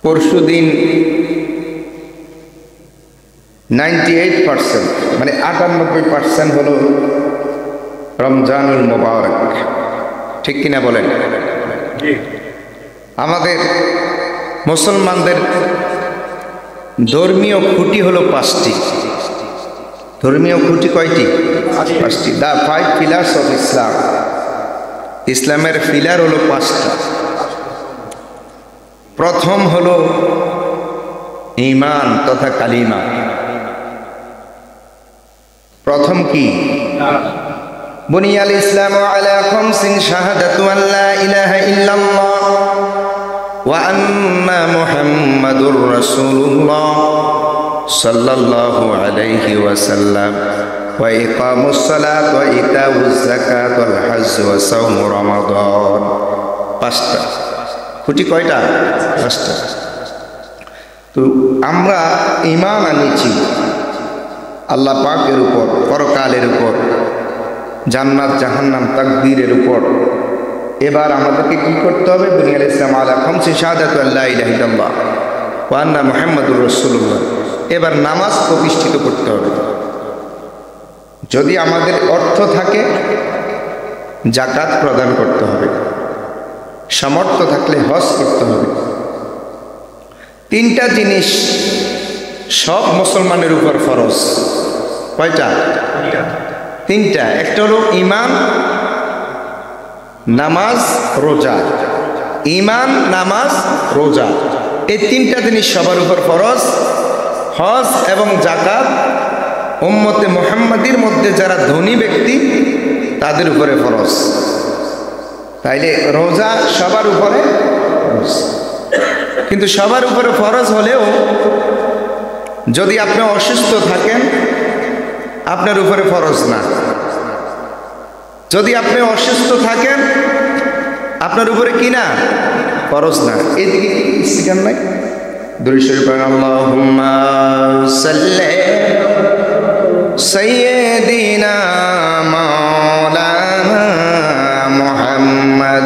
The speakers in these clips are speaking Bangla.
পরশুদিন 98% মানে 98% হলো রমজানুল মুবারক, ঠিক কিনা বলেন? আমাদের মুসলমানদের ধর্মীয় খুঁটি হলো 5টি। ধর্মীয় খুঁটি কয়টি? 5টি। The 5 pillars of Islam. ইসলামের পিলার হলো 5টা। প্রথম হলো ঈমান তথা কালিমা। প্রথম কি? বুনিয়াল ইসলামু আলা খামসিন শাহাদাতু আল্লা ইলাহা ইল্লাল্লাহ ওয়া আন্না মুহাম্মাদুর রাসূলুল্লাহ সাল্লাল্লাহু আলাইহি ওয়াসাল্লাম ওয়া ইকামুস সালাত ওয়া ইতাউজ যাকাত ওয়াল হজ ওয়া সাওম রমাদান। 5টা খুঁটি। কয়টা? 5টা। তো আমরা ঈমান আনিছি আল্লাহ পাকের উপর, পরকালের উপর, জান্নাত জাহান্নাম তাকদীরের উপর। এবার আমাদেরকে কি করতে হবে? বুনিয়াল ইসলাম আলা খামসি শাহাদাতু আল্লা ইলাহা ইল্লাল্লাহ ওয়া আন্না মুহাম্মাদুর রাসূলুল্লাহ। এবার নামাজ প্রতিষ্ঠিত করতে হবে। যদি আমাদের অর্থ থাকে যাকাত প্রদান করতে হবে, সামর্থ্য থাকলে হজ করতে হবে। 3টা জিনিস সব মুসলমানের উপর ফরজ। কয়টা? 3টা। একটা হলো ঈমান, নামাজ, রোজা। ঈমান, নামাজ, রোজা, এই 3টা জিনিস সবার উপর ফরজ। হজ এবং যাকাত উম্মতে মুহাম্মাদির মধ্যে যারা ধনী ব্যক্তি তাদের উপরে ফরজ। তাইলে রোজা সবার উপরে ফরজ। কিন্তু সবার উপরে ফরজ হলেও যদি আপনি অসুস্থ থাকেন আপনার উপরে ফরজ না। যদি আপনি অসুস্থ থাকেন আপনার উপরে কি না? ফরজ না। এইদিকে স্টিকার নাই? দুরূদ শরীফ পড়েন, আল্লাহুম্মা সাল্লি সাইয়্যিদিনা মাওলানা মুহাম্মদ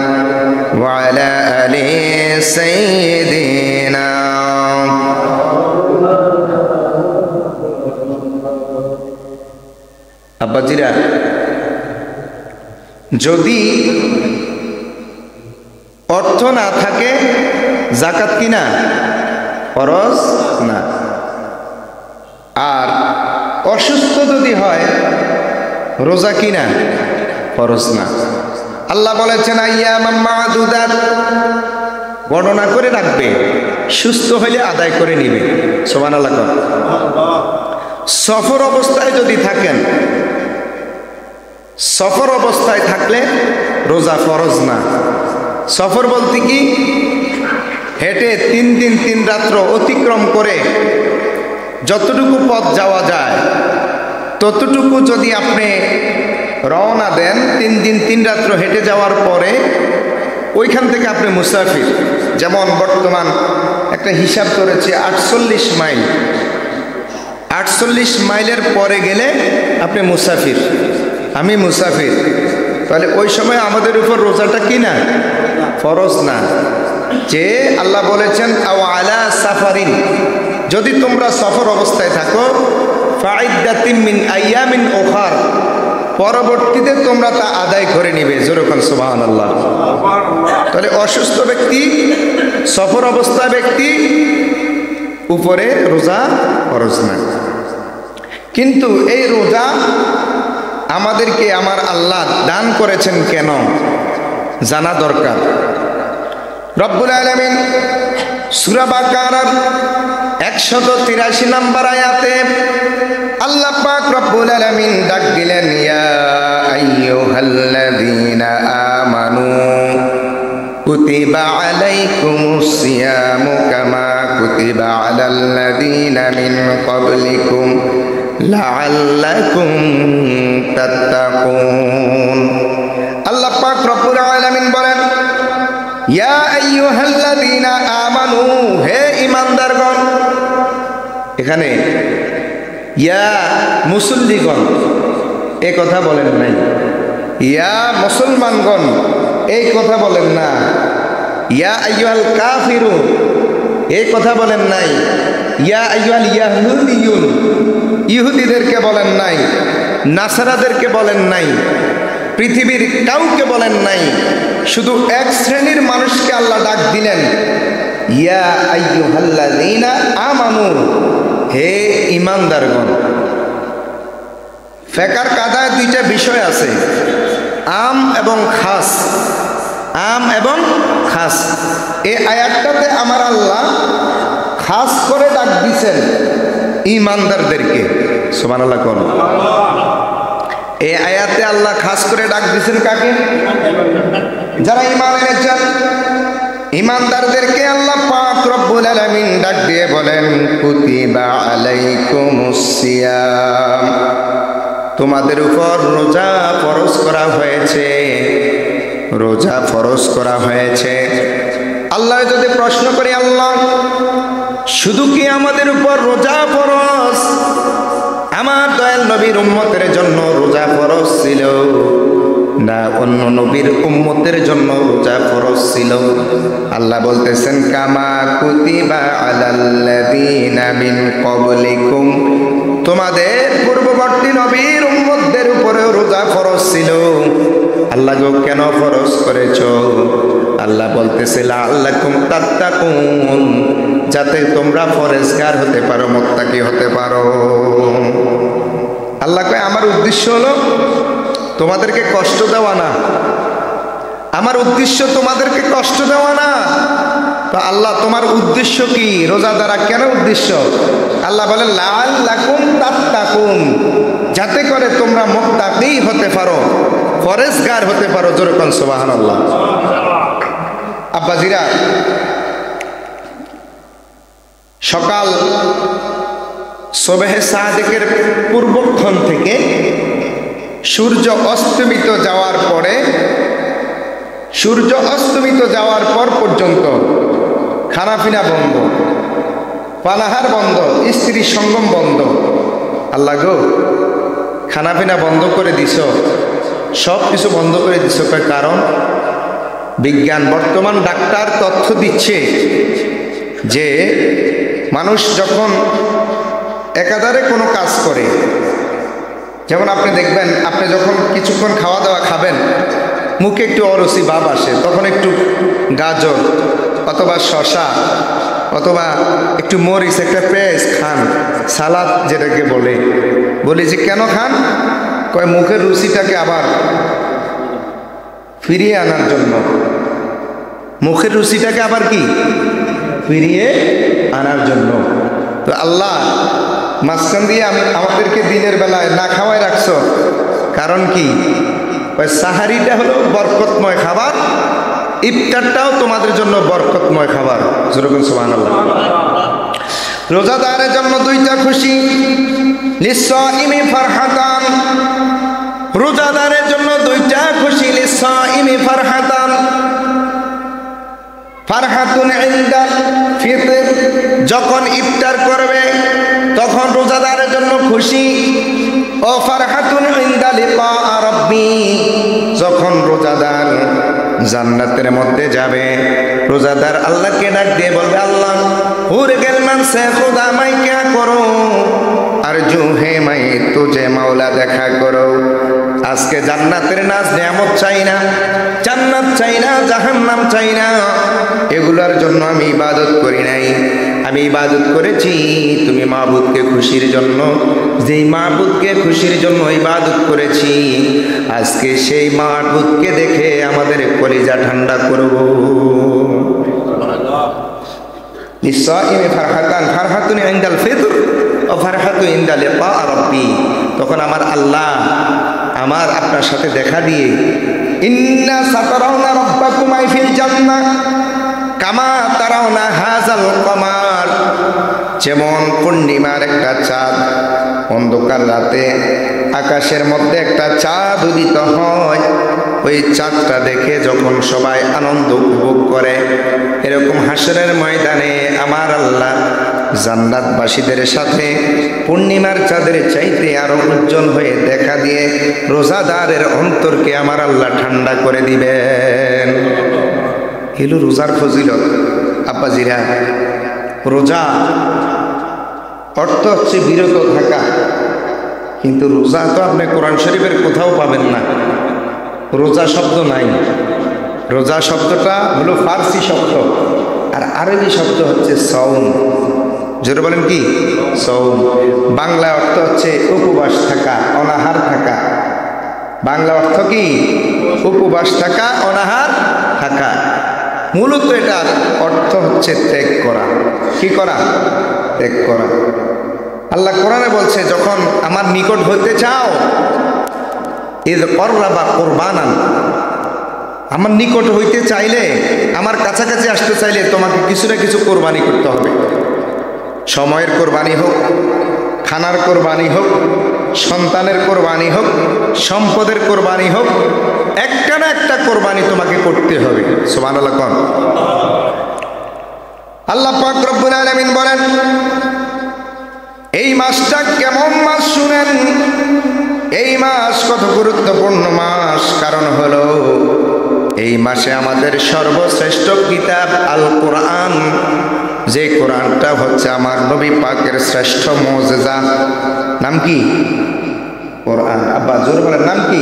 ওয়া আলা আলি সাইয়্যিদিনা। আব্বাজিরা, যদি অর্থ না থাকে যাকাত কি না? ফরজ না। আর অসুস্থ যদি হয় রোজা কি না? ফরজ না। আল্লাহ বলেছেন আইয়ামাম মা'দুদাত, গণনা করে রাখবে, সুস্থ হইলে আদায় করে নিবে। সুবহানাল্লাহ। সফর অবস্থায় যদি থাকেন, সফর অবস্থায় থাকলে রোজা ফরজ না। সফর বলতে কি? হেঁটে 3 দিন 3 রাত্র অতিক্রম করে যতটুকু পথ যাওয়া যায় ততটুকু যদি আপনি রওনা দেন, 3 দিন 3 রাত্র হেঁটে যাওয়ার পরে ওইখান থেকে আপনি মুসাফির। যেমন বর্তমান একটা হিসাব করেছে 48 মাইল। 48 মাইলের পরে গেলে আপনি মুসাফির, আমি মুসাফির। তাহলে ওই সময় আমাদের উপর রোজাটা কি না? ফরজ না। যে আল্লাহ বলেছেন আও আলা সাফারিন, যদি তোমরা সফর অবস্থায় থাকো, ফাইদ্দাতিম মিন আইয়ামিন উখার, পরবর্তীতে তোমরা তা আদায় করে নিবে। যেরকম সুবহানাল্লাহ। তাহলে অসুস্থ ব্যক্তি, সফর অবস্থা ব্যক্তি উপরে রোজা ফরজ না। কিন্তু এই রোজা আমাদেরকে আমার আল্লাহ দান করেছেন কেন জানা দরকার। রব্বুল আলামিন সূরা বাকারার 183 নম্বর আয়াতে আল্লাহ পাক রব্বুল আলামিন ডাক দিলেন, ইয়া আইয়ুহাল্লাযীনা আমানু কুতিবা আলাইকুমুস সিয়ামু কামা কুতিবা আলাল্লাযীনা মিন ক্বাবলিকুম লাআল্লাকুম তাত্তাকুন। আল্লাহ পাক রব্বুল আলামিন বলেন, ইয়া আইয়ুহাল্লাযীনা আমানু, হে ঈমানদারগণ। এখানে ইয়া মুসল্লিগণ এই কথা বলেন নাই, ইয়া মুসলমানগণ এই কথা বলেন না, ইয়া আইয়ুহাল কাফিরুন এই কথা বলেন নাই। ইয়া আইয়ুহাল ইয়াহুদিয়ুন, ইহুদিদেরকে বলেন নাই, নাসারাদেরকে বলেন নাই, পৃথিবীর কাউকে বলেন নাই, শুধু এক শ্রেণীর মানুষকে আল্লাহ ডাক দিলেন, ইয়া আইয়ুহাল্লাযীনা আমানু, হে ঈমানদারগণ। ফেকার কাদায় দুইটা বিষয় আছে, আম এবং খাস। আম এবং খাস, এই আয়াতটাতে আমার আল্লাহ খাস করে ডাক দিছেন ঈমানদারদেরকে। সুবহানাল্লাহ কোন এই আয়াতে আল্লাহ খাস করে ডাক দিছেন কাকে? যারা ঈমান এনেছেন ঈমানদারদেরকে আল্লাহ পাক রব্বুল আলামিন ডাক দিয়ে বলেন, কুতিবা আলাইকুমুস সিয়াম, তোমাদের উপর রোজা ফরজ করা হয়েছে, রোজা ফরজ করা হয়েছে। আল্লাহ যদি প্রশ্ন করি, আল্লাহ শুধু কি আমাদের উপর রোজা ফরজ, আমার দয়াল নবীর উম্মতের জন্য রোজা ফরজ ছিল না অন্য নবীর উম্মতের জন্য রোজা ফরজ ছিল? আল্লাহ বলতেছেন, কামা কুতিবা আলাল্লাযীনা মিন ক্বাবলিকুম, তোমাদের পূর্ববর্তী নবীর উম্মতদের উপরেও রোজা ফরজ ছিল। আল্লাহ গো কেন ফরজ করেছো? আল্লাহ বলতেছে, লাআল্লাকুম তাত্তাকুন, যাতে তোমরা পরহেজগার হতে পারো, মুত্তাকি হতে পারো। আল্লাহ কয়, আমার উদ্দেশ্য হলো তোমাদেরকে কষ্ট দেওয়া না, আমার উদ্দেশ্য তোমাদেরকে কষ্ট দেওয়া না। তো আল্লাহ তোমার উদ্দেশ্য কি? রোজা দ্বারা কেন উদ্দেশ্য? আল্লাহ বলেন, লাআল্লাকুম তাত্তাকুন, যাতে করে তোমরা মুত্তাকি হতে পারো, পরহেজগার হতে পারো। জোরে কোন সুবহানাল্লাহ। আব্বাজিরা, সকাল সুবহে সাদিকের পূর্বক্ষণ থেকে সূর্য অস্তমিত যাওয়ার পরে, সূর্য অস্তমিত যাওয়ার পর পর্যন্ত খানাপিনা বন্ধ, পানাহার বন্ধ, স্ত্রী সঙ্গম বন্ধ। আল্লাহ গো খানাপিনা বন্ধ করে দিছ, সব কিছু বন্ধ করে দিছ। কারণ বিজ্ঞান, বর্তমান ডাক্তার তথ্য দিচ্ছে যে মানুষ যখন একাধারে কোনো কাজ করে, যেমন আপনি দেখবেন, আপনি যখন কিছুক্ষণ খাওয়া দাওয়া খাবেন, মুখে একটু অরুচি ভাব আসে, তখন একটু গাজর অথবা শশা অথবা একটু মরিচ, একটা পেঁয়াজ খান, সালাদ যেটাকে বলি যে কেন খান? কয় মুখের রুচিটাকে আবার ফিরিয়ে আনার জন্য। মুখের রুচিটাকে আবার কি ফিরিয়ে আনার জন্য। তো আল্লাহ মাঝখান দিয়ে আমাদেরকে দিনের বেলায় না খাওয়াই রাখছো, কারণ কি? ওই সাহারিটা হলো বরকতময় খাবার, ইফতারটাও তোমাদের জন্য বরকতময় খাবার। যেরকম সুবহানাল্লাহ। রোজাদারের জন্য দুইটা খুশি, লিসাইমি ফারহাতান, রোজাদারের জন্য দুইটা খুশি, লিসাইমি ফারহাতান, ফারহাতুন ইনদাল ফিতর, যখন ইফতার করবে তখন রোজাদারের জন্য খুশি, ও ফারহাতুন ইনদা লিকা রাব্বি, যখন রোজাদার জান্নাতের মধ্যে যাবে, রোজাদার আল্লাহকে ডাক দিয়ে বলবে, আল্লাহ হুর গেল মান সে খুদা মাই क्या করো, আরজু হে মাই তুঝে মাওলা দেখা করো। আজকে জান্নাতের নাজ নিয়ামত চাই না, জান্নাত চাই না, জাহান্নাম চাই না, এগুলোর জন্য আমি ইবাদত করি নাই। আমি ইবাদত করেছি তুমি মাবুদকে খুশির জন্য, যেই মাবুদকে খুশির জন্য ইবাদত করেছি, আজকে সেই মাবুদকে দেখে আমাদের কলিজা ঠান্ডা করব। লিসাইমি ফারহাতান, ফারহাতুন ইনদাল ফিতর ও ফারহাতু ইনদা লিকা রাব্বি, তখন আমার আল্লাহ আমার আপনার সাথে দেখা দিয়ে, ইন্না সাতারাউনা রাব্বাকুম ফিল জান্নাহ কামা তারাউনা হাযাল কমার, যেমন পূর্ণিমার একটা চাঁদ অন্ধকার রাতে আকাশের মধ্যে একটা চাঁদ উদিত হয়, ওই চাঁদটা দেখে যখন সবাই আনন্দ উপভোগ করে, এরকম হাসরের ময়দানে আমার আল্লাহ জান্নাতবাসীদের সাথে পূর্ণিমার চাঁদের চাইতে আরো উজ্জ্বল হয়ে দেখা দিয়ে রোজাদারের অন্তরকে আমার আল্লাহ ঠান্ডা করে দিবেন। এলো রোজার ফজিলত। আব্বাজিরা, রোজা অর্থ হচ্ছে বিরত থাকা, কিন্তু রোজা তো আপনি কোরআন শরীফের কোথাও পাবেন না। রোজা শব্দ নাই। রোজা শব্দটা হলো ফার্সি শব্দ, আর আরবি শব্দ হচ্ছে সওম। জোরে বলেন কি? সওম। বাংলা অর্থ হচ্ছে উপবাস থাকা, অনাহার থাকা। বাংলা অর্থ কি? উপবাস থাকা, অনাহার থাকা। মূলত এটার অর্থ হচ্ছে ত্যাগ করা। কি করা? ত্যাগ করা। আল্লাহ কোরআনে বলছে, যখন আমার নিকট হইতে চাও, ইয কররাবা কুরবানান, আমার নিকট হইতে চাইলে, আমার কাছাকাছি আসতে চাইলে তোমাকে কিছু না কিছু কোরবানি করতে হবে। সময়ের কোরবানি হোক, খানার কোরবানি হোক, সন্তানের কোরবানি হোক, সম্পদের কোরবানি হোক, একটা না একটা কোরবানি তোমাকে করতে হবে। সুবহানাল্লাহ কোন? আল্লাহ পাক রব্বুল আলামিন বলেন, এই মাসটা কেমন মাস শুনেন। এই মাস কত গুরুত্বপূর্ণ মাস, কারণ হলো এই মাসে আমাদের সর্বশ্রেষ্ঠ কিতাব আল কোরআন, যে কোরআনটা হচ্ছে আমার নবী পাকের শ্রেষ্ঠ মুজিজা। নাম কি? কোরআন। আব্বা জোরে বলেন, নাম কি?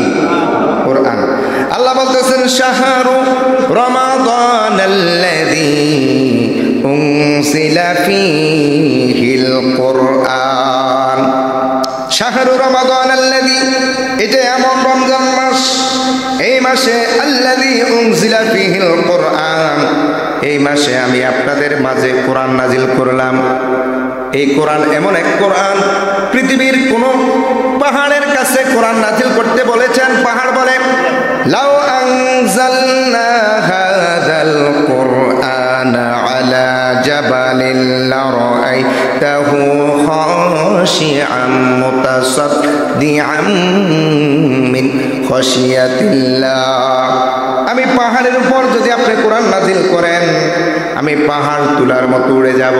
কোরআন। আল্লাহ বলতেছেন, শাহরু রমাদানাল্লাযী উনজিলা ফীহিল কোরআন। শাহরু রমাদানাল্লাযী, এটা এমন রমজান মাস, এই মাসে আল্লাযী উনজিলা ফীহিল কোরআন, এই মাসে আমি আপনাদের মাঝে কোরআন নাজিল করলাম। এই কোরআন এমন এক কোরআন, পৃথিবীর কোন পাহাড়ের কাছে কোরআন নাজিল করতে বলেছেন, পাহাড় বলে লাউ আনজালনা হাযাল কোরআনা আলা জাবালিন লারাআইতাহু খাশিআম মুতাসাদ্দিআম মিন খাশিয়াতিল্লাহ। আমি পাহাড়ের উপর যদি আপনি কোরআন নাজিল করেন, আমি পাহাড় তুলার মতো উড়ে যাব।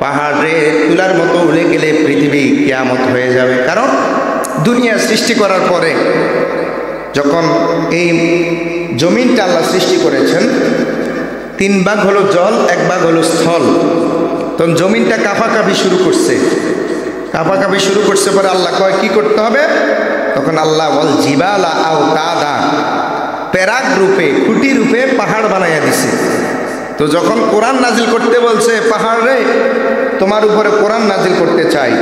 পাহাড়ে তুলার মতো উড়ে গেলে পৃথিবী কিয়ামত হয়ে যাবে। কারণ দুনিয়া সৃষ্টি করার পরে যখন এই জমিনটা আল্লাহ সৃষ্টি করেছেন, 3 ভাগ হলো জল, 1 ভাগ হলো স্থল। তখন জমিনটা কাঁপাকাঁপি শুরু করছে, কাঁপাকাঁপি শুরু করছে। পরে আল্লাহ কয় কি করতে হবে? তখন আল্লাহ ওয়াল জিবালা আওতাদা, প্যারাক রূপে, খুঁটি রূপে পাহাড় বানাইয়া দিছে। তো যখন কোরআন নাজিল করতে বলছে, পাহাড় রে তোমার উপরে কোরআন নাজিল করতে চাই,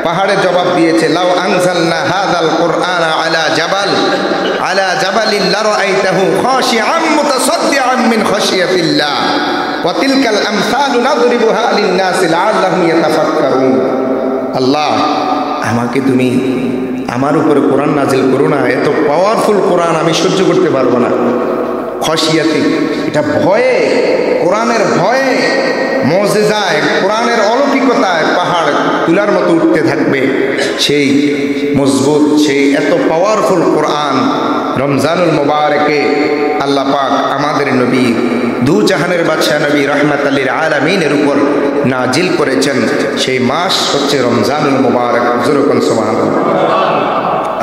পাহাড়ে জবাব দিয়েছে লাউ আনজালনা হাযাল কোরআনা আলা জাবালিন লারাআইতাহু খাশিআম মুতাসাদ্দিআম মিন খাশিয়াতিল্লাহ ওয়া তিলকাল আমসালু নাদরিবুহা লিন-নাসি লাআল্লাহুম ইয়াতাফাক্কারুন। আল্লাহ, আমাকে তুমি আমার উপরে কোরআন নাজিল করো না, এত পাওয়ারফুল কোরআন আমি সহ্য করতে পারবো না। খসিয়াতি, এটা ভয়ে, কোরআনের ভয়ে, মুজিজায়, কোরআনের অলৌকিকতায় পাহাড় তুলার মতো উঠতে থাকবে। সেই মজবুত, সেই এত পাওয়ারফুল কোরআন রমজানুল মুবারকে আল্লাহ পাক আমাদের নবী, দু জাহানের বাদশাহ নবী রাহমাতাল লিল আলামিনের উপর নাজিল করেছেন। সেই মাস হচ্ছে রমজানুল মুবারক। জোরে কোন সুবহানাল্লাহ।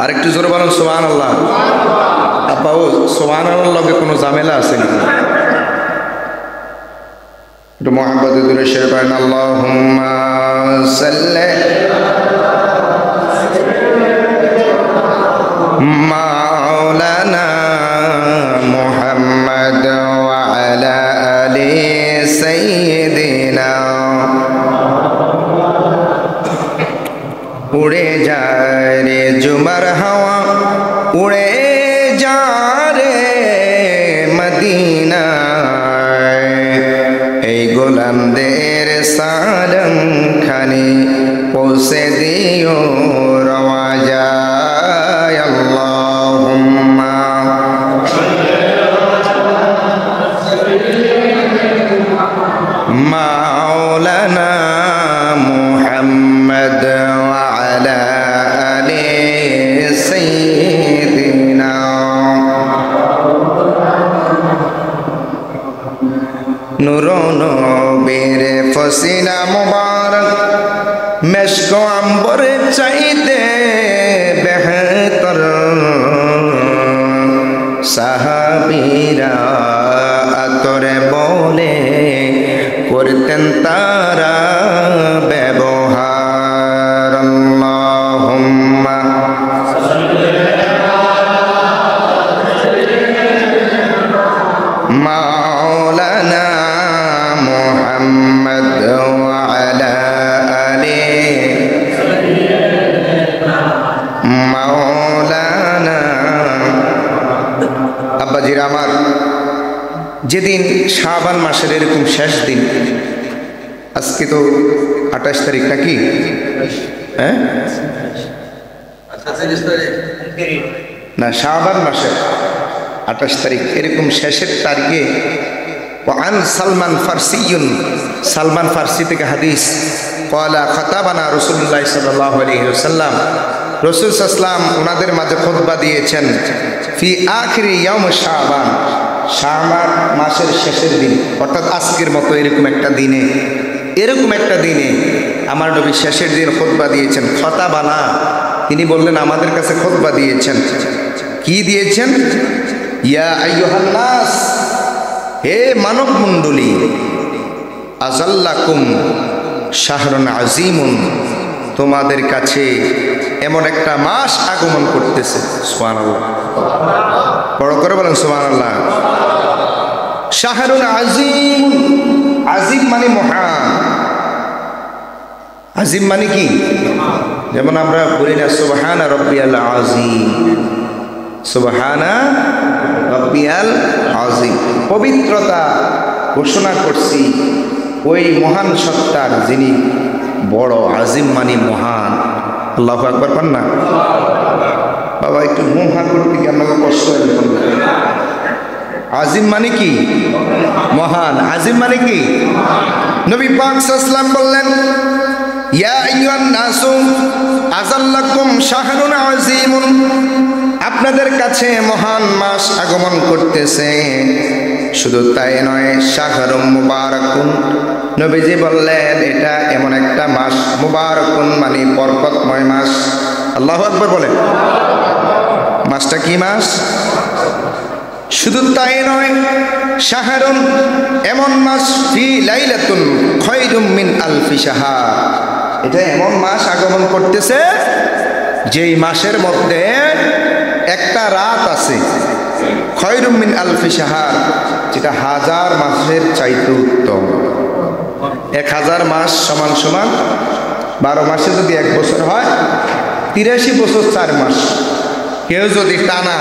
আরেকটু জোরে বলুন সুবহানাল্লাহ। আপা, ও সুবহানাল্লাহর লগে কোনো ঝামেলা আছে নাকি? একটু মুহাব্বতে দূরে শেয়ার করেন। আল্লাহুম্মা সাল্লি মাওলানা মুহাম্মদ ওয়া আলা আলি সাইয়্যিদিনা। উড়ে যায় রে জুমার হাওয়া, উড়ে যা রে মদিনা, এই গোলামদের সালাম খানি পৌঁছে দিও রওয়াজায়। আল্লাহুম্মা মাওলানা মুহাম্মদ ওয়া আলা আলি সাইয়্যিদিনা। নূর নবীর ফসিনা মুবারক মেশক আম্বর চাইতে বেহতর, সাহাবীরা আতরে বলে করতেন তা মাওলানা মুহাম্মদ ওয়া আলা আলি মাওলানা। আব্বাজিরা আমার, যেদিন শাবান মাসের এরকম শেষ দিন, আজকে তো 28 তারিখ নাকি? হ্যাঁ না, শাবান মাসের 28 তারিখ এরকম শেষের তারিখে ওয়ান সালমান ফারসিয়ুন, সালমান ফারসি থেকে হাদিস, ক্বালা খাতাবানা রাসূলুল্লাহ সাল্লাল্লাহু আলাইহি ওয়াসাল্লাম, রাসূল সাল্লাল্লাহু আলাইহি ওনাদের মাঝে খুতবা দিয়েছেন ফি আখিরি ইয়াউম শাবান, শাবান মাসের শেষের দিন, অর্থাৎ আজকের মতো এরকম একটা দিনে আমার নবী শেষের দিন খুতবা দিয়েছেন। খাতাবানা, তিনি বললেন আমাদের কাছে খুতবা দিয়েছেন। কি দিয়েছেন? ইয়া আইয়ুহান নাস, হে মানব মণ্ডলী, আযাল্লাকুম শাহরুন আযীমুন, তোমাদের কাছে এমন একটা মাস আগমন করতেছে। সুবহানাল্লাহ, বড় করে বলেন সুবহানাল্লাহ। শাহরুন আযীম, আযীম মানে মহান। আযীম মানে কি? যেমন আমরা বলি না সুবহানা রাব্বিয়াল আযীম, সুবহানা রাব্বিয়াল আযীম, পবিত্রতা ঘোষণা করছি ওই মহান সত্তার যিনি বড়। আযীম মানে মহান। আল্লাহু আকবার। পান না বাবা? একটু মহান করতে কি আপনাকে কষ্ট হয়? আযীম মানে কি? মহান। আযীম মানে কি? নবী পাক সাল্লাল্লাহু আলাইহি ওয়াসাল্লাম বললেন ইয়া আইয়ুহান নাসু আযাল্লাকুম শাহরুন আযীমুন, আপনাদের কাছে মহান মাস আগমন করতেছে। শুধু তাই নয়, শাহরুম মুবারাকুন, নবীজি বললেন এটা এমন একটা মাস, মুবারাকুন মানে বরকতময় মাস। আল্লাহু আকবার বলেন। মাসটা কি মাস? শুধু তাই নয়, শাহরুন এমন মাস, ফি লাইলাতুন খায়রুম মিন আলফি শাহর, এটা এমন মাস আগমন করতেছে যেই মাসের মধ্যে একটা রাত আছে, খায়রুম মিন আলফি শাহর, যেটা 1000 মাসের চাইতে উত্তম। 1000 মাস সমান সমান 12 মাসে যদি 1 বছর হয়, 83 বছর 4 মাস। কেউ যদি টানা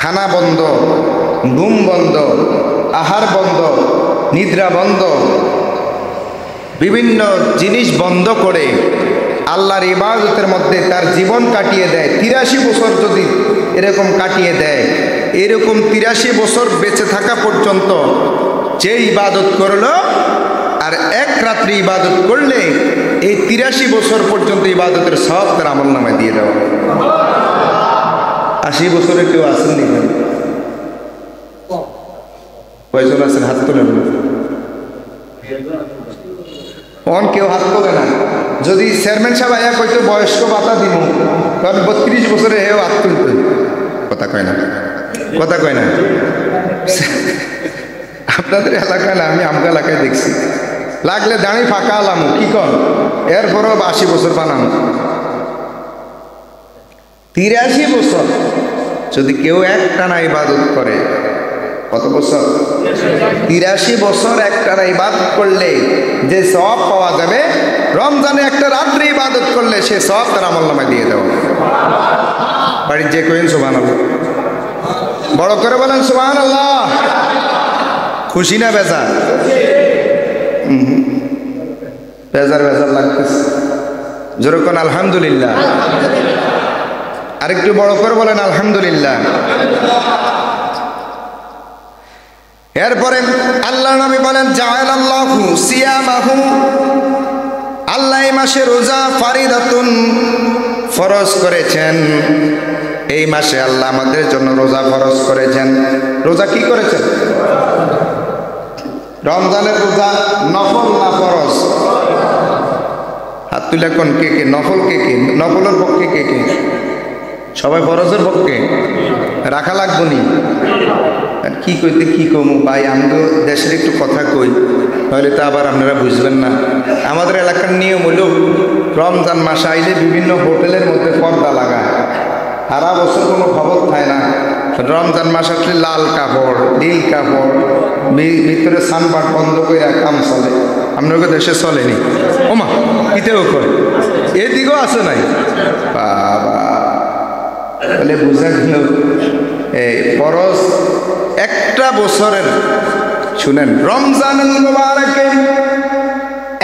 খানা বন্ধ, ঘুম বন্ধ, আহার বন্ধ, নিদ্রা বন্ধ, বিভিন্ন জিনিস বন্ধ করে আল্লাহর ইবাদতের মধ্যে তার জীবন কাটিয়ে দেয়, 83 বছর যদি এরকম কাটিয়ে দেয়, এরকম 83 বছর বেঁচে থাকা পর্যন্ত যে ইবাদত করলো আর এক রাত্রি ইবাদত করলে এই 83 বছর পর্যন্ত ইবাদতের সব তার আমল নামায় দিয়ে দেওয়া। 80 বছরে কেউ আসেননি? কয়জন আছেন? হাত তোলেন। কেউ হাত তোলে না। যদি চেয়ারম্যান সাহেব আয়া কইতো বয়স্ক ভাতা দিব, কারণ 32 বছরে হেও হাত তুলত। কথা কয় না, কথা কয় না। আপনাদের এলাকায় না, আমি আমগা এলাকায় দেখছি, লাগলে দাঁড়ি ফাঁকা আলাম কি কন, এরপরও 80 বছর বানানো। 83 বছর যদি কেউ একটানা ইবাদত করে, কত বছর? 83 বছর একটানা ইবাদত করলে যে সওয়াব পাওয়া যাবে, রমজানে একটা রাত্রি ইবাদত করলে সে সওয়াব তার আমলনামায় দিয়ে দেওয়া। বাড়ির যে কইন সুবহানাল্লাহ, বড় করে বলেন সুবহানাল্লাহ। খুশি না বেজার? বেজার বেজার লাগতেছে। জোরে কোন আলহামদুলিল্লাহ। আরেকটু বড় করে বলেন আলহামদুলিল্লাহ। এরপরে আল্লাহ নবী বলেন জাআলাল্লাহু সিয়ামাহু, আল্লাহ এই মাসে রোজা ফারিদাতুন ফরজ করেছেন। এই মাসে আল্লাহ আমাদের জন্য রোজা ফরজ করেছেন। রোজা কি করেছেন? রমজানের রোজা নফল না ফরজ? হাত তুলে কোন কে কে নফল, কে কে নফলের পক্ষে, কে কে? সবাই ফরজের পক্ষে। রাখা লাগবো নি? কি কইতে কি কমু ভাই, আমগো দেশের একটু কথা কই, তাহলে তো আবার আপনারা বুঝবেন না। আমাদের এলাকার নিয়ম হলো রমজান মাস আইলে বিভিন্ন হোটেলের মধ্যে পর্দা লাগায়। সারা বছর কোনো খবর থাকে না, রমজান মাস আসলে লাল কাপড় নীল কাপড় ভিতরে সানপাট বন্ধ করে কাম চলে, আপনার দেশে চলেনি। ওমা ইতেও করে, এদিকেও আছে নাই বাবা। তাহলে বুঝা গেল এই ফরজ একটা বছরের, শুনেন রমজানুল মুবারকে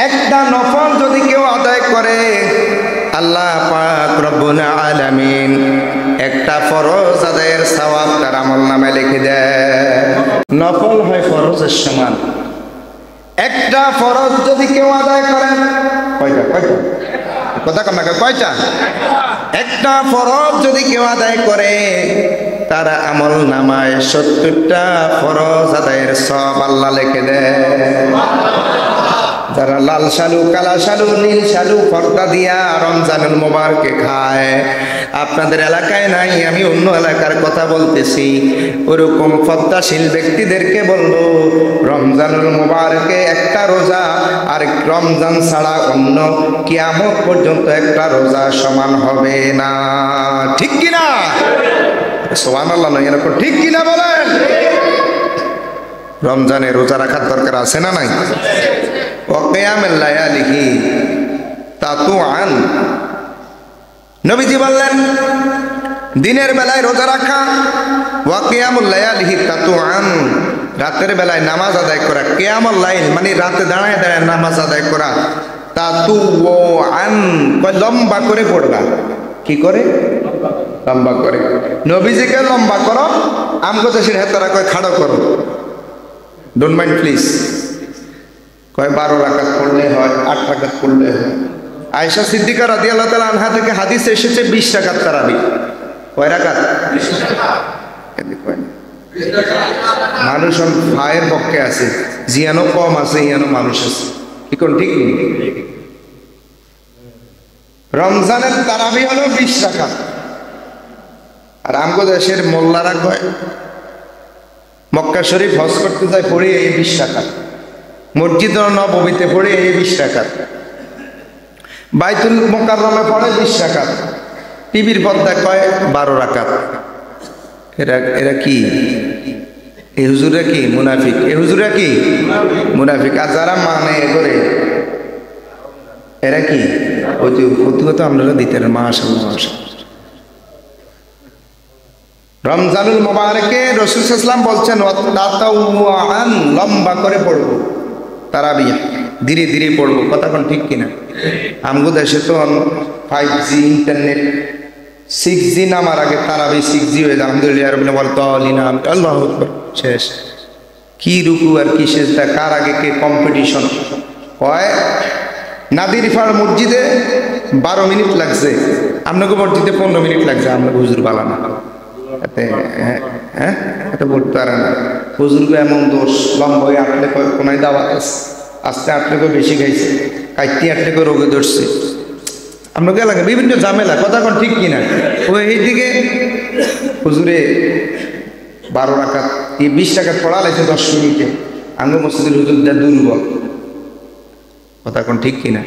একটা নফল যদি কেউ আদায় করে আল্লাহ পাক রব্বুল আলামিন একটা ফরজ আদায়ের সওয়াব তার আমলনামায় লিখে দেয়। নফল হয় ফরজের সমান। একটা ফরজ যদি কেউ আদায় করে, কয়টা কথা কম না, কয়টা? একটা ফরজ যদি কেউ আদায় করে তার আমলনামায় 70টা ফরজ আদায়ের সওয়াব আল্লাহ লিখে দেয়। যারা লাল শালু, কালা শালু, নীল শালু পর্দা দিয়া রমজানুল মুবারকে খায়, আপনাদের এলাকায় নাই, আমি অন্য এলাকার কথা বলতেছি, ওরকম পদ্মাশীল ব্যক্তিদেরকে বলবো রমজানুল মুবারকে একটা রোজা আর রমজান ছাড়া অন্য কিয়ামত পর্যন্ত একটা রোজা সমান হবে না। ঠিক কিনা? সুবহানাল্লাহ নয়, এরকম ঠিক কিনা বলেন? রমজানে রোজা রাখার দরকার আছে না নাই? নবীজি বললেন দিনের বেলায় রোজা রাখা, ওয়াকিয়ামুল লায়ালিহি তাতুআন, রাতের বেলায় নামাজ আদায় করা, কিয়ামুল লাইল মানে রাতে দাঁড়ায় দাঁড়ায় নামাজ আদায় করা, তাতুআন কয় লম্বা করে পড়বা। কি করে? লম্বা করে। নবীজিকে লম্বা করো, আমগো দেশের হেতারা কয় খাড়ো করো। Don't mind please. কয় 12 রাকাত পড়লে হয়, 8 রাকাত পড়লে হয়। আয়েশা সিদ্দিকা রাদিয়াল্লাহু তাআলা আনহা থেকে হাদিস এসেছে 20 রাকাত তারাবি। কয় রাকাত? 20 রাকাত। মানুষ ফায়ের পক্ষে আছে, জিয়ানো কম আছে, ইয়ানো মানুষ আছে। কি কোন ঠিক নেই? রমজানের তারাবি হলো 20 রাকাত। আর আমগো দেশের মোল্লারা কয় মক্কা শরীফ হজ করতে যায় পড়ে এই 20 রাকাত, মসজিদ নববীতে পড়ে এই 20 রাকাত, বাইতুল মুকাররমে পড়ে 20 রাকাত, টিভির পর্দায় কয় 12 রাকাত। এরা কি? এই হুজুরা কি মুনাফিক? এই হুজুরা কি মুনাফিক? আর যারা মানে করে এরা কি? প্রতিগত আপনারা দিতেন মাশাআল্লাহ। রমজানুল মুবারকে রাসূল সাল্লাল্লাহু আলাইহি ওয়াসাল্লাম বলছেন তাতাওয়ান, লম্বা করে পড়ব তারাবি, ধীরে ধীরে পড়ব। কথা কোন ঠিক কিনা? আমগো দেশে তো 5G ইন্টারনেট, 6G নামার আগে তারাবি 6G হয়ে যায়। আলহামদুলিল্লাহ রাব্বিল আলামিন, আল্লাহু আকবার, শেষ। কি রুকু আর কি সেজদা, কার আগে কে কম্পিটিশন হয়। নাদিরপাড় মসজিদে 12 মিনিট লাগছে, আপনাকে মসজিদে 15 মিনিট লাগছে। আপনাকে হুজুর বালানা এটা বলতে পারে না। হুজুরকে এমন দোষ, লম্বা হয়ে আটলে কোনায় দাওয়াত আছে, আস্তে আটলে বেশি খাইছে, কাইতে আটলে রোগে ধরছে, আপনাকে এলাকা বিভিন্ন ঝামেলা। কথা কোন ঠিক কিনা? ওই এইদিকে হুজুরে 12 রাকাত, এই 20 রাকাত পড়া লাগছে 10 মিনিটে। আঙ্গ মসজিদের হুজুরটা দুর্বল। কথা কোন ঠিক কিনা?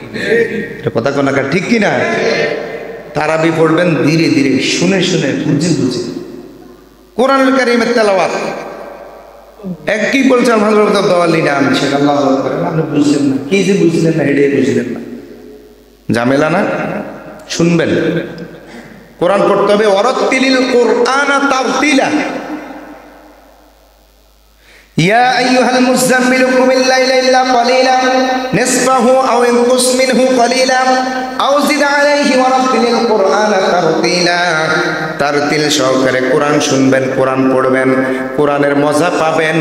কথা কোন ঠিক কিনা? তারাবি পড়বেন ধীরে ধীরে, শুনে শুনে, বুঝে বুঝে। কোরআনুল কারীমের তেলাওয়াত একই বলছে আলহামদুলিল্লাহ দাওয়ালিনা, আমি সেটা আল্লাহু আকবার। আপনি বুঝলেন না, কি যে বুঝলেন না, হেডে বুঝলেন না, ঝামেলা না। শুনবেন, কোরআন পড়তে হবে ওয়ারাত্তিলিল কুরআনা তারতিলা। ইয়া আইয়ুহাল মুযাম্মিল কুমিল লাইলা ইল্লা ক্বালিলা নিসফাহু আও ইনকুস মিনহু ক্বালিলা আও জিদ আলাইহি ওয়ারাত্তিলিল কুরআনা তারতিলা। তারতিল সহকারে কোরআন শুনবেন, কোরআন পড়বেন, কোরআনের মজা পাবেন।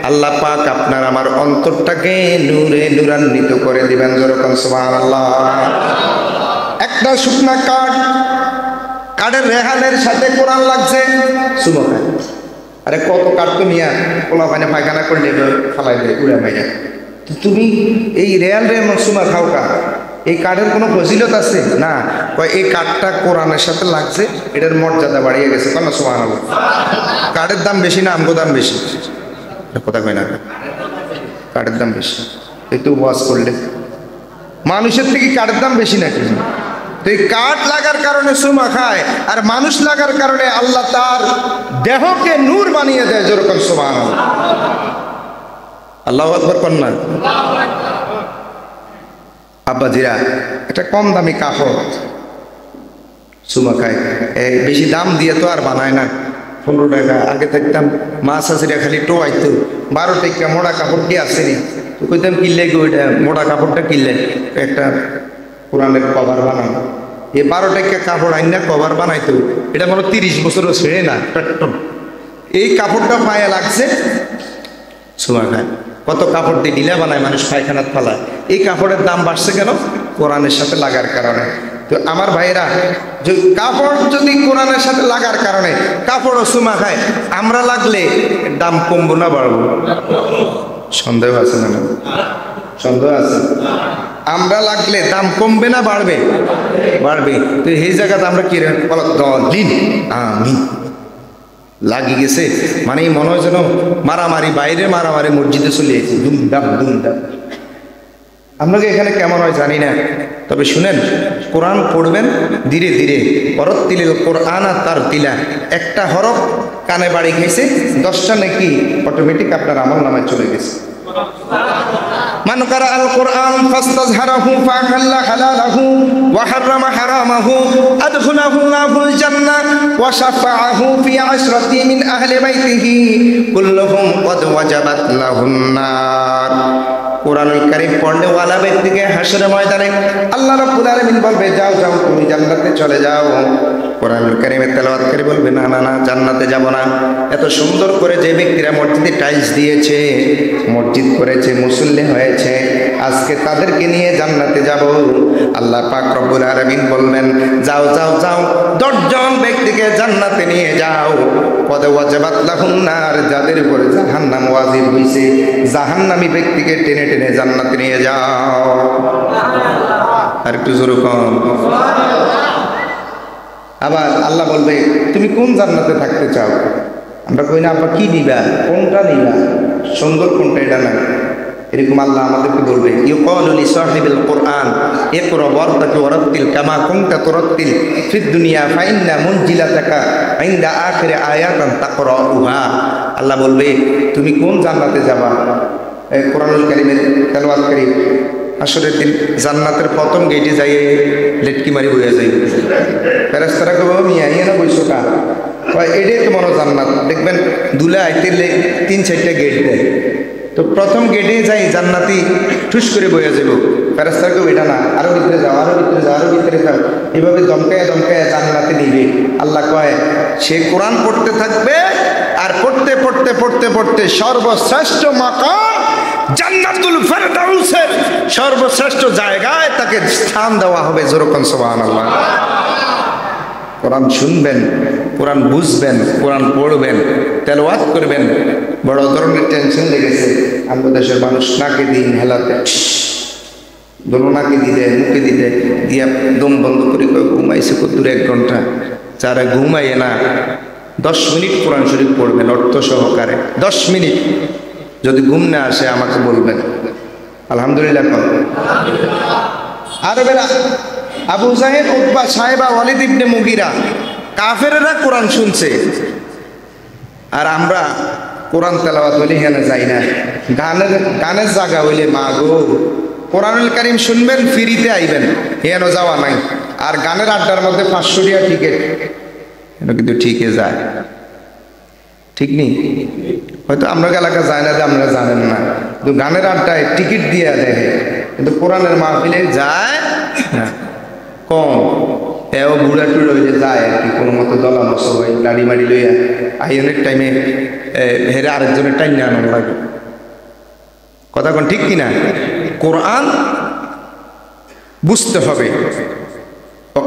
আল্লাহ পাক আপনার আমার অন্তরটাকে নূরে নূরান্বিত করে দিবেন। যেরকম সুবহানাল্লাহ। একটা শুকনা কাঠের রেহানের সাথে কোরআন লাগছে, সুবহান। আরে কত কাঠ তো নিয়া পোলা পানি পায়খানা করলে ফালাই দেয়, উড়ে মাইয়া। তুমি এই রেয়াল সুমা খাও কা? এই কাঠের কোনো ফজিলত আছে না? এই কাঠটা কোরআনের সাথে লাগছে, এটার মর্যাদা বাড়িয়ে গেছে। কেন সুবহানাল্লাহ? কাঠের দাম বেশি না আমগো দাম বেশি? কথা কয় না, কাঠের দাম বেশি। একটু ওয়াজ করলে মানুষের থেকে কাঠের দাম বেশি নাকি? তো এই কাঠ লাগার কারণে সুমা খায়, আর মানুষ লাগার কারণে আল্লাহ তার দেহকে নূর বানিয়ে দেয়। যেরকম সুবহানাল্লাহ, আল্লাহু আকবার কন্যা। আব্বাজিরা, একটা কম দামি কাপড় সুমা খায়, বেশি দাম দিয়ে তো আর বানায় না। 15 টাকা আগে থাকতাম, মা শাশুড়িরা খালি টোয়াইতো, 12 টাকা মোড়া কাপড় কি আসেনি, তো কইতাম কিনলে গো ওইটা মোড়া কাপড়টা কিনলে একটা কোরআনের কভার বানানো। এই 12 টাকা কাপড় আইনা কভার বানাইতো, এটা মনে 30 বছরও ছেড়ে না। এই কাপড়টা পায়ে লাগছে, সুমা খায়। কত কাপড় দিয়ে ঢিলা বানায় মানুষ, পায়খানাত ফালায়। এই কাপড়ের দাম বাড়ছে কেন? কোরআনের সাথে লাগার কারণে। তো আমার ভাইরা, কাপড় যদি কোরআনের সাথে লাগার কারণে কাপড়ও সুমা খায়, আমরা লাগলে দাম কমবো না বাড়বো? সন্দেহ আছে না? সন্দেহ আছে? আমরা লাগলে দাম কমবে না বাড়বে? বাড়বে। তো এই জায়গাতে আমরা কি দলিন আমি লাগি গেছে, মানে মনে হয় যেন মারামারি, বাইরে মারামারি, মসজিদে চলে এসেছে দুমদাম দুমদাম। আপনাকে এখানে কেমন হয় জানি না, তবে শুনেন, কোরআন পড়বেন ধীরে ধীরে। অরত্তিলিল কোরআন আর তার তিলা, একটা হরফ কানে বাড়ি খাইছে, 10টা নাকি অটোমেটিক আপনার আমল নামায় চলে গেছে। মান কারা আল কোরআন ফাস্তাজহারাহু ফাহাল্লা হালালাহু ওয়া হারামা হারামাহু আদখালাহু আল্লাহুল জান্নাহ ওয়া শাফাআহু ফি 10রাতি মিন আহলি বাইতিহি কুল্লুহুম ক্বাদ ওয়াজাবাত লাহুন নার। কোরআনুল কারীম পড়নে ওয়ালা ব্যক্তিকে হাসরের ময়দানে আল্লাহ রাব্বুল আলামিন বলবে, যাও যাও তুমি জান্নাতে চলে যাও। কোরআনুল কারীমের তেলাওয়াতকারী বলবে, না না না, জান্নাতে যাব না। এত সুন্দর করে যে ব্যক্তিরা মসজিদে টাইলস দিয়েছে, মসজিদ করেছে, মুসল্লি হয়েছে, আজকে তাদেরকে নিয়ে জান্নাতে যাব। আল্লাহ পাক রব্বুল আলামিন বলবেন, যাও যাও যাও 10 জন ব্যক্তিকে জান্নাতে নিয়ে যাও। পদে ওয়াজাবাত লাহুন নার, যাদের উপরে জাহান্নাম ওয়াজিব হইছে, জাহান্নামী ব্যক্তিকে টেনে টেনে জান্নাতে নিয়ে যাও। আর একটু জোরে কম। আবার আল্লাহ বলবে, তুমি কোন জান্নাতে থাকতে চাও? আমরা কই না, আব্বা কি নিবা, কোনটা নিবা, সুন্দর কোনটা, এটা না। এরকম আল্লাহ আমাদেরকে বলবে, ইউকালু লিসাহিবিল কোরআন ইকরা ওয়ারতাকি ওয়ারাত্তিল কামা কুনতা তুরাত্তিল ফিদ দুনিয়া ফাইন্না মুনজিলাতাকা ইনদা আখির আয়াতান তাকরাউহা। আল্লাহ বলবে, তুমি কোন জান্নাতে যাবা? কোরআনুল কারীমের তেলাওয়াতকারী আসরের দিন জান্নাতের প্রথম গেটে যাই লেটকি মারি বইয়া যাই। ফেরেশতারা কইব, মিয়া ইয়া বইছো কা? কয় এটাই তো মনে জান্নাত। দেখবেন দুলে আইতে 3-4টা গেট দেয়, তো প্রথম গেটে যাই জান্নাতি ঠুস করে বইয়া যাব। ফেরেশতারা কইব, এটা না, আরো ভিতরে যাও, আরো ভিতরে যাও, আরো ভিতরে যাও। এভাবে দমকায় দমকায় জান্নাতে নিবে। আল্লাহ কয়, সে কোরআন পড়তে থাকবে, আর পড়তে পড়তে পড়তে পড়তে সর্বশ্রেষ্ঠ মাকাম জান্নাতুল ফেরদাউসের সর্বশ্রেষ্ঠ জায়গায় তাকে স্থান দেওয়া হবে। যেরকম সুবহানাল্লাহ। কোরআন শুনবেন, কোরআন বুঝবেন, কোরআন পড়বেন, তেলাওয়াত করবেন। বড় ধরনের টেনশন লেগেছে আমাদের দেশের মানুষ, নাকে দিন হেলাতে দোনো নাকে দিলে মুখে দিলে দিয়া দম বন্ধ করে ঘুমাইছে কত দূরে 1 ঘন্টা। যারা ঘুমাইয়ে না 10 মিনিট কোরআন শরীফ পড়বেন অর্থ সহকারে। 10 মিনিট যদি ঘুম না আসে আমাকে বলবেন। আলহামদুলিল্লাহ। আরবেরা আবু জাহেল, উতবা, সাহেবা, ওয়ালিদ ইবনে মুগিরা, কাফেরেরা কোরআন শুনছে, আর আমরা কোরআন তেলাওয়াত হইলে এখানে যাই না। গানের জায়গা হইলে, মা গো, কোরআনুল কারীম শুনবেন, ফ্রিতে আইবেন, এখানে যাওয়া নাই। আর গানের আড্ডার মধ্যে 500 টাকা টিকিট, এটা কিন্তু ঠিকই যায়। ঠিক নেই? হয়তো আমরা এলাকা যায় না, যে আপনারা জানেন না, কিন্তু গানের আড্ডায় টিকিট দিয়ে দেখে, কিন্তু কোরআনের মাহফিলে যায় না, কম। এও বুড়া টুড়ো হইলে যায় আর কি, কোনো মতো দলা মশো হয়, গাড়ি মাড়ি লইয়া আইনের টাইমে হেরে আরেকজনের টাইম নিয়ে আনন্দ লাগে। কথা কোন ঠিক কিনা? কোরআন বুঝতে হবে।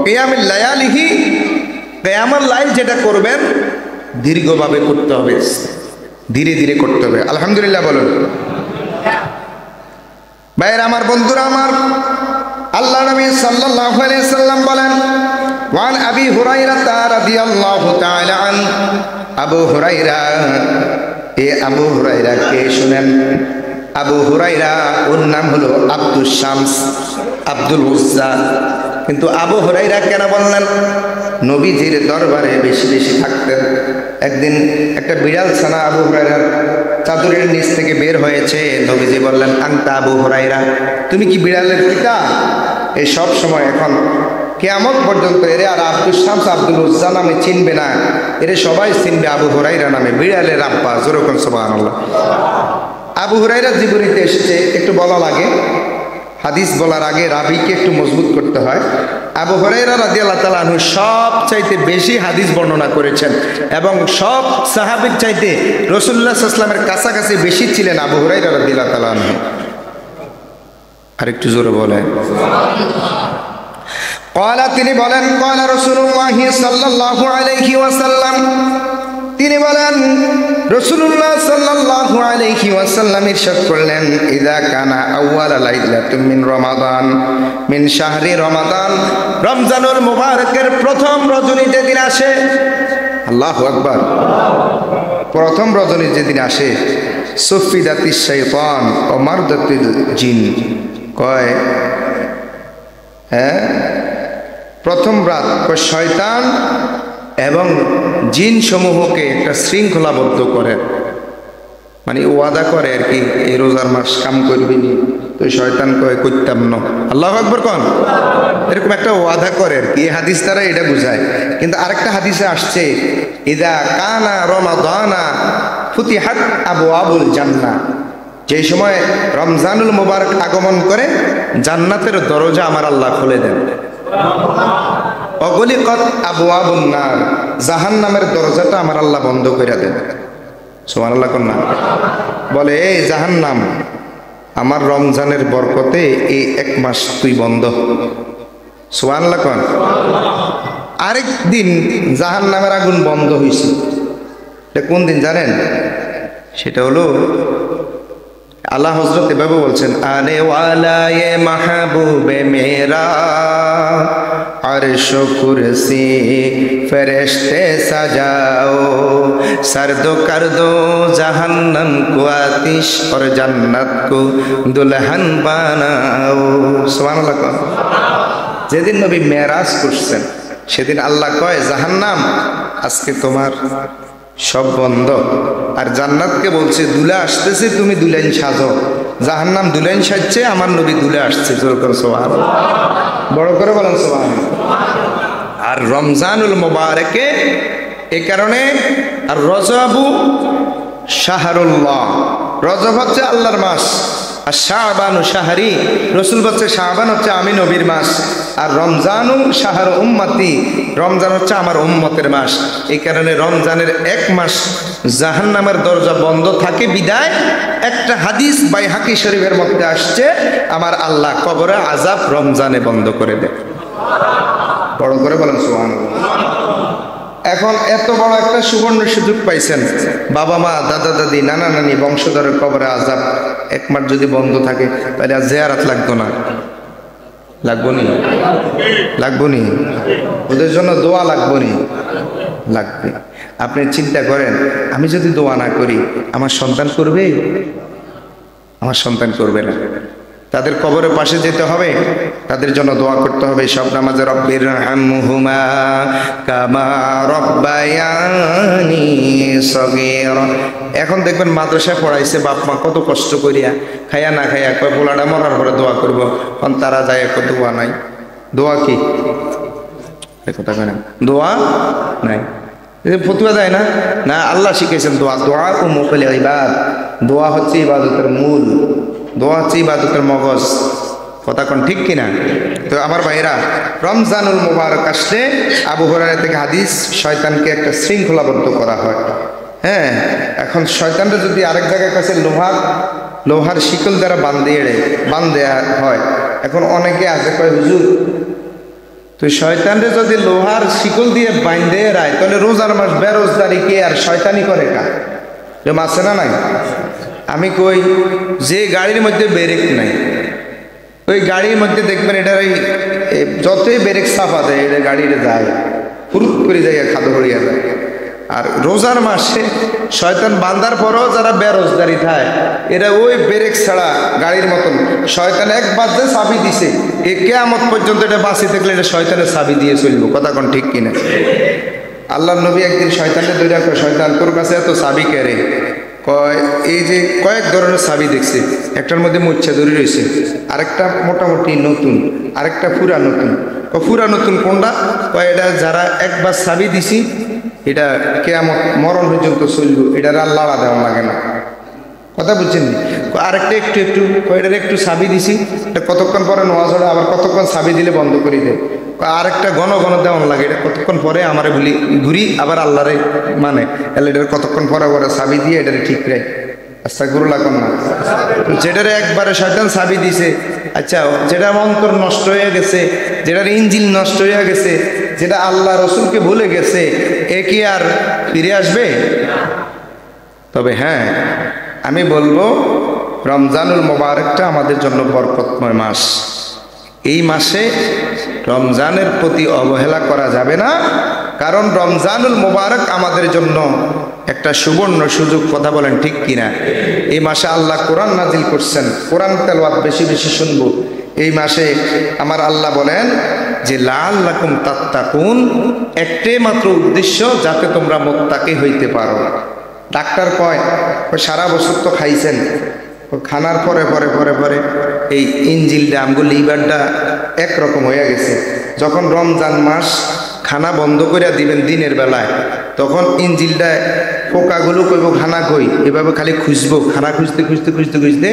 কিয়ামুল লায়ালিহি, কিয়ামুল লাইল যেটা করবেন দীর্ঘভাবে করতে হবে, ধীরে ধীরে করতে হবে। আলহামদুলিল্লাহ বলুন। ভাইয়ের আমার, বন্ধুরা আমার, আল্লাহ নবী সাল্লাল্লাহু আলাইহি সাল্লাম বলেন, ওয়ান আবি হুরায়রা রাদিয়াল্লাহু তাআলা আন, আবু হুরায়রা, আবু হুরায়রা কে শুনেন? আবু হুরায়রা ওর নাম হলো আব্দুস শামস, আব্দুল উজ্জা, কিন্তু আবু হুরায়রা কেন বললেন? নবীজির দরবারে বেশি বেশি থাকতেন। একদিন একটা বিড়াল ছানা আবু হুরায়রার চাদরের নিচ থেকে বের হয়েছে। নবীজি বললেন, আনতা আবু হুরায়রা, তুমি কি বিড়ালের পিতা? এই সব সময় এখন কিয়ামত পর্যন্ত এরে আর আব্দুল শামস আব্দুল উজ্জা নামে চিনবে না, এরে সবাই চিনবে আবু হুরায়রা নামে, বিড়ালের আব্বা। যেরকম সুবহানাল্লাহ। আবু হুরায়রা জীবনীতে এসেছে, একটু বলা লাগে, হাদিস বলার আগে রাবিকে একটু মজবুত করতে হয়। আবু হুরায়রা রাদিয়াল্লাহু তাআলা আনহু সবচাইতে বেশি হাদিস বর্ণনা করেছেন এবং সব সাহাবীর চাইতে রাসূলুল্লাহ সাল্লাল্লাহু আলাইহি ওয়াসাল্লামের কাছাকাছি বেশি ছিলেন আবু হুরায়রা রাদিয়াল্লাহু তাআলা আনহু। আরেকটু জোরে বলেন ক্বালা, তিনি বলেন ক্বালা রাসূলুল্লাহ সাল্লাল্লাহু আলাইহি ওয়াসাল্লাম, তিনি বলেন রাসূলুল্লাহ সাল্লাল্লাহু আলাইহি ওয়াসাল্লাম ইরশাদ করলেন, ইযা কানা আউয়ালা লাইলাতুম মিন রমাদান মিন শাহরি রমাদান, রমজানুল মুবারকের প্রথম রজনী যেদিন আসে, আল্লাহু আকবার, প্রথম রজনী যেদিন আসে, সুফিদাতিশ শাইতান ও মারদাতিল জিন, কয় প্রথম রাত শয়তান এবং জিন সমূহকে একটা শৃঙ্খলাবদ্ধ করে, মানে ওয়াদা করে আর কি, এই রোজার মাস কাম করবি নি, তো শয়তান কয় করতাম না, আল্লাহু আকবার কোন, এরকম একটা ওয়াদা করে আর কি। এই হাদিস দ্বারা এটা বুঝায়। কিন্তু আরেকটা হাদিসে আসছে, ইদা কানা রমাদানা ফুতিহাত আবওয়াবুল জান্নাহ, যে সময় রমজানুল মুবারক আগমন করে জান্নাতের দরজা আমার আল্লাহ খুলে দেন। অগলিকত আবওয়াবুন নার, জাহান্নামের দরজাটা আমার আল্লাহ বন্ধ করে দেন। সুবহানাল্লাহ কোন না? বলে, এই জাহান্নাম, আমার রমজানের বরকতে এই এক মাস তুই বন্ধ। সুবহানাল্লাহ কোন? আরেক দিন জাহান্নামের আগুন বন্ধ হয়েছে। এটা কোন দিন জানেন? সেটা হলো আল্লাহ হযরত এভাবে বলছেন, আরে ওয়ালায়ে মাহবুবে মেরা अर्श कुर्सी फरिश्ते सजाओ, सर्द कर दो जहन्नम को आतिश और जन्नत को दुल्हन बनाओ। सुबहानाल्लाह। যেদিন নবী মেরাজ করছেন সেদিন আল্লাহ কয়, জাহান্নাম আজকে তোমার সব বন্ধ, আর জান্নাতকে বলছে দুলে আসতেছে, তুমি দুলেন সাজো। জাহান্নাম দুলেন সাজছে, আমার নবী দুলে আসছে। জোর করে সুবহানাল্লাহ, বড় করে বলেন সুবহানাল্লাহ। আর রমজানুল মুবারকে এই কারণে, আর রজবু শাহরুল্লাহ, রজব হচ্ছে আল্লাহর মাস, আর শাবানু শাহরি, রসুল বলছে শাবান হচ্ছে আমি নবীর মাস, আর রমজানু শাহর উম্মতি, রমজান হচ্ছে আমার উম্মতের মাস। এই কারণে রমজানের এক মাস জাহান্নামের দরজা বন্ধ থাকে বিদায় একটা হাদিস বাইহাকি শরীফের মধ্যে আসছে, আমার আল্লাহ কবরে আযাব রমজানে বন্ধ করে দেয়। বড় করে বলেন সুবহানাল্লাহ। এখন এত বড় একটা সুবর্ণ সুযোগ পাইছেন, বাবা মা দাদা দাদি নানা নানি বংশধরের কবরে আযাব এক মাস যদি বন্ধ থাকে, তাহলে আর জিয়ারত লাগতো না? লাগবো নি? লাগবো নি? ওদের জন্য দোয়া লাগবো নি? লাগবে। আপনি চিন্তা করেন, আমি যদি দোয়া না করি আমার সন্তান করবে? আমার সন্তান করবে না। তাদের কবরের পাশে যেতে হবে, তাদের জন্য দোয়া করতে হবে সব নামাজে, রব্বির হামহুমা কামা রব্বায়ানি সগীরা। এখন দেখবেন মাদ্রাসায় পড়াইছে বাপ মা কত কষ্ট করিয়া, খাইয়া না খাইয়া, কয় পোলাটা মরার পরে দোয়া করবো, কারণ তারা যায় কত দোয়া নাই। দোয়া কি কথা কেন? দোয়া নাই, ফতুয়া দেয় না, না আল্লাহ শিখেছেন দোয়া। দোয়া ও মুকুল ইবাদ, দোয়া হচ্ছে ইবাদতের মূল, দোয়া হচ্ছে ইবাদতের মগজ। কথা কোন ঠিক কিনা? তো আমার ভাইরা, রমজানুল মুবারক আসলে আবু হুরায়রা থেকে হাদিস, শয়তানকে একটা শৃঙ্খলাবদ্ধ করা হয়। হ্যাঁ, এখন শয়তানটা যদি আরেক জায়গায় কাছে লোহার শিকল দ্বারা বান্ধে হয়, এখন অনেকে আছে কয় হুজুর, তো শয়তানরে যদি লোহার শিকল দিয়ে বাইন্ধে রায়, তাহলে রোজার মাস বেরোজদারি কে আর শয়তানি করে কা? আছে না নাই? আমি কই, যে গাড়ির মধ্যে ব্রেক নাই, ওই গাড়ির মধ্যে দেখবেন এটার ওই যতই ব্রেক চাপা দেয়, এটা গাড়িতে যায় হুরুত করে যায়, খাদো হইয়া যায়। আর রোজার মাসে শয়তান বান্দার পরও যারা বেরোজগারি থাকে এরা ওই ব্রেক ছাড়া গাড়ির মতন শয়তান একবার যে চাবি দিছে এ কিয়ামত পর্যন্ত এটা বাঁচি থাকলে এটা শয়তানের চাবি দিয়ে চলবো। কথা কোন ঠিক কিনা? আল্লাহর নবী একদিন শয়তানের দৈরা কয়, শয়তান তোর কাছে এত চাবি কেড়ে? কয় এই যে কয়েক ধরনের চাবি দেখছে, একটার মধ্যে মুচ্ছা ধরে রয়েছে, আরেকটা মোটামুটি নতুন, আরেকটা পুরা নতুন। পুরা নতুন কোনটা? কয় এটা যারা একবার চাবি দিছি এটা কিয়ামত মরণ পর্যন্ত চলবো, এটার আর লাড়া দেওয়া লাগে না। কথা বুঝছেন? আরেকটা একটু একটু, এটার একটু চাবি দিছি, এটা কতক্ষণ পরে নোয়া চড়ে, আবার কতক্ষণ চাবি দিলে বন্ধ করে দেয়। আরেকটা ঘন ঘন দেওয়ান লাগে, এটা কতক্ষণ পরে আমার বলি ঘুরি আবার আল্লাহরে মানে এটার কতক্ষণ পরে পরে চাবি দিয়ে এটারে ঠিক রায়। আচ্ছা গুরু লাগুন না, যেটারে একবারে শয়তান চাবি দিছে, আচ্ছা যেটা অন্তর নষ্ট হয়ে গেছে, যেটার ইঞ্জিন নষ্ট হয়ে গেছে, যেটা আল্লাহ রসুলকে ভুলে গেছে, এ কি আর ফিরে আসবে? তবে হ্যাঁ, আমি বলবো রমজানুল মোবারকটা আমাদের জন্য বরকতময় মাস। এই মাসে রমজানের প্রতি অবহেলা করা যাবে না, কারণ রমজানুল মোবারক আমাদের জন্য একটা সুবর্ণ সুযোগ। কথা বলেন ঠিক কিনা? এই মাসে আল্লাহ কোরআন নাজিল করছেন, কোরআন তেলাওয়াত বেশি বেশি শুনবো। এই মাসে আমার আল্লাহ বলেন যে লাআল্লাকুম তাত্তাকুন, একটাই মাত্র উদ্দেশ্য, যাতে তোমরা মুত্তাকি হইতে পারো। ডাক্তার কয় সারা বছর তো খাইছেন, খানার পরে পরে পরে পরে এই ইঞ্জিলটা আমগো লিভারটা একরকম হয়ে গেছে। যখন রমজান মাস খানা বন্ধ করে দিবেন দিনের বেলায়, তখন ইঞ্জিলটায় পোকাগুলো কইব খানা কই, এভাবে খালি খুঁজবো, খানা খুঁজতে খুঁজতে খুঁজতে খুঁজতে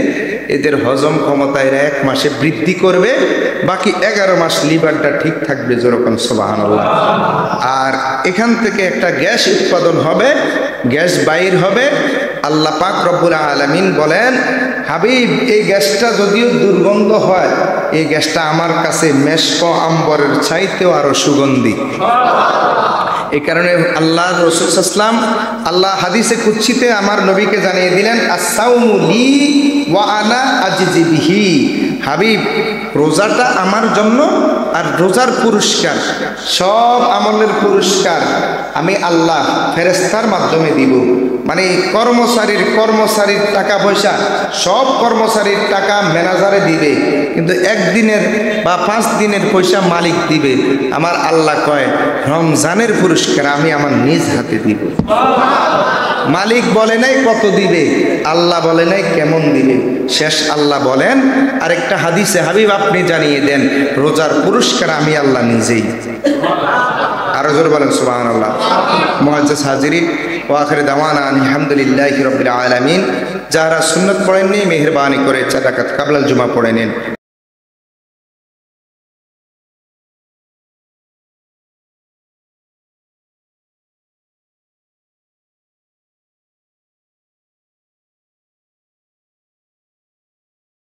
এদের হজম ক্ষমতা এরা 1 মাসে বৃদ্ধি করবে, বাকি 11 মাস লিভারটা ঠিক থাকবে। যেরকম সুবহানাল্লাহ। আর এখান থেকে একটা গ্যাস উৎপাদন হবে, গ্যাস বাইর হবে। আল্লাহ পাক রব্বুল আলামিন বলেন, হাবিব এই গ্যাসটা যদিও দুর্গন্ধ হয়, এই গ্যাসটা আমার কাছে মেশক আম্বরের চাইতেও আরো সুগন্ধি। এই কারণে আল্লাহ রাসূল সাল্লাল্লাহু আলাইহি ওয়াসাল্লাম আল্লাহ হাদিসে কুদসিতে আমার নবীকে জানিয়ে দিলেন, আস-সাওমু লি ওয়া আনা আজজি বিহি। হাবিব রোজাটা আমার জন্য, আর রোজার পুরস্কার, সব আমলের পুরস্কার আমি আল্লাহ ফেরেশতার মাধ্যমে দিব। মানে কর্মচারীর টাকা পয়সা, সব কর্মচারীর টাকা ম্যানেজারে দিবে, কিন্তু 1 দিনের বা 5 দিনের পয়সা মালিক দিবে। আমার আল্লাহ কয় রমজানের পুরস্কার আমি আমার নিজ হাতে দিব। মালিক বলে নাই কত দিবে, আল্লাহ বলে নাই কেমন দিবে, শেষ আল্লাহ বলেন আরেকটা হাদিসে, হাবিব আপনি জানিয়ে দেন রোজার পুরস্কার আমি আল্লাহ নিজেই। আরো জোরে বলেন সুবহানাল্লাহ। মুআজ্জাজ হাজিরিন, ওয়া আখির দাওয়ানা আলহামদুলিল্লাহি রাব্বিল আলামিন। যারা সুন্নাত পড়েননি মেহেরবানি করে 4 রাকাত কাবলাল জুমা পড়ে নিন।